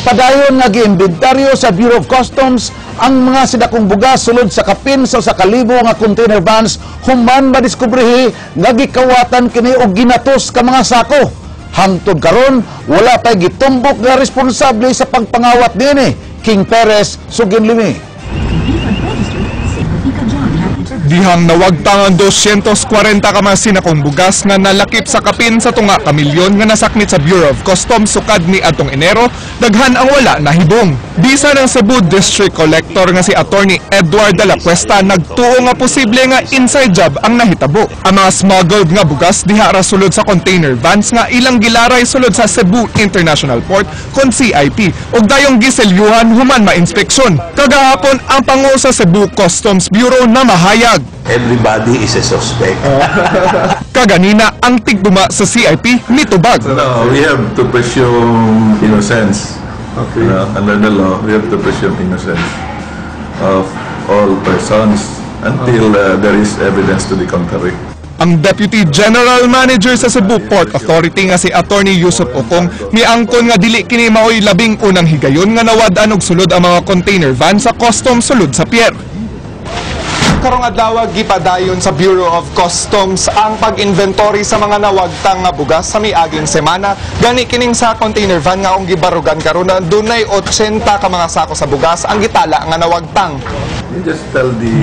Padayon nga giimbentaryo sa Bureau of Customs ang mga sidakong bugas sulod sa kapin sa kalibo nga container vans human madiskubrihi nga gikawatan kini og ginatos ka mga sako. Hangtod karon wala pay gitumbok nga responsable sa pagpangawat niini. King Perez, Suginlimi. Dihang nawagtang ang 240 ka mga sinakong bugas nga nalakip sa kapin sa tunga ka milyon nga nasakmit sa Bureau of Customs sukad ni atong Enero, daghan ang wala nahibong. Bisa ng Cebu District Collector nga si Attorney Edward de la Cuesta nagtuo nga posible nga inside job ang nahitabo. Ang mga smuggled nga bugas diha ra sulod sa container vans nga ilang gilaray sulod sa Cebu International Port kon CIP ug dayong giselyuhan human ma-inspeksyon. Kagahapon ang pangu sa Cebu Customs Bureau na mahayag. Everybody is a suspect. Kaganina ang tigduma sa CIP nitubag. No, we have to presume innocence. Okay. Under the law, we have to presume innocence of all persons until there is evidence to the contrary. Ang Deputy General Manager sa Cebu Port Authority nga si Attorney Yusuf Okong miangkon nga dili kini maoy labing unang higayon nga nawad-an og sulod ang mga container van sa customs sulod sa pier. Karong adlaw gipadayon sa Bureau of Customs ang pag-inventory sa mga nawagtang nga bugas sa miaging semana. Gani kining sa container van nga ang gibarugan karon dunay 80 ka mga sako sa bugas ang gitala nga nawagtang.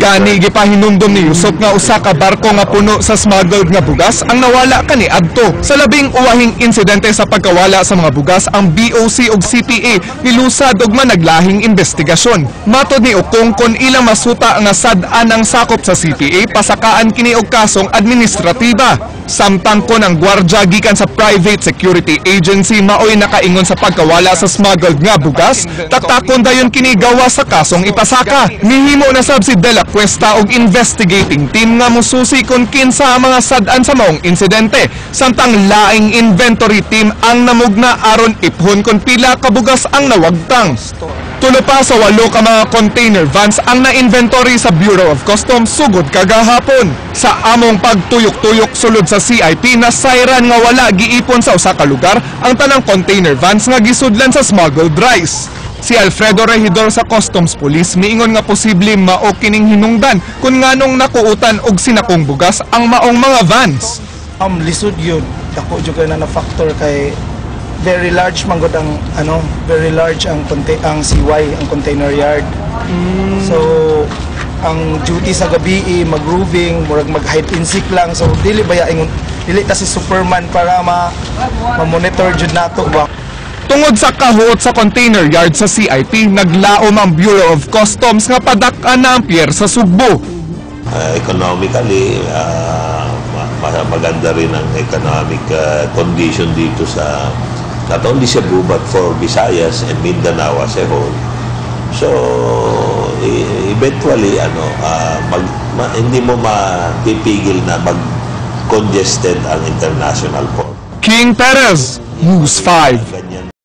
Gani gipahinumdom ni Yusuf nga usa ka barko nga puno sa smuggled nga bugas ang nawala kani adto. Sa labing uwahing insidente sa pagkawala sa mga bugas, ang BOC ug CPA nilusad og managlahing investigasyon. Matod ni Okong kon ilang masuta nga sad-an ang sakop sa CPA, pasakaan kini og kasong administratiba. Samtang kon ang gwardya gikan sa private security agency maoy nakaingon sa pagkawala sa smuggled nga bugas, taktakon dayon kini gawa sa kasong ipasaka. Nihimo na sab si De La Cuesta og investigating team nga mususi kon kinsa mga sad-an sa maong insidente. Samtang laing inventory team ang namugna aron iphon kon pila ka bugas ang nawagtang. Tulo pa sa 8 ka mga container vans ang na-inventory sa Bureau of Customs sugod kagahapon. Sa among pagtuyok-tuyok sulod sa CIP na sayran nga wala giipon sa usa ka lugar ang tanang container vans nga gisudlan sa smuggled rice. Si Alfredo Regidor sa Customs Police miingon nga posible mao kining hinungdan kung nganong nakuutan og sinakong bugas ang maong mga vans. Lisod yun. Ako juga na factor kay very large manggod ang very large ang CY ang container yard. So ang duty sa gabi mag-roofing, murag mag-hide and seek lang. So dili baya ingon dili ta si Superman para ma-monitor jud nato ba. Tungod sa kahuot sa container yard sa CIP, naglaom ang Bureau of Customs nga padak-an na ang pier sa Sugbo. Economically, maganda rin ang economic condition dito sa not only Cebu but for Visayas and Mindanao as a whole. So eventually hindi mo mapipigil na mag-congested ang international port. King Perez, News 5.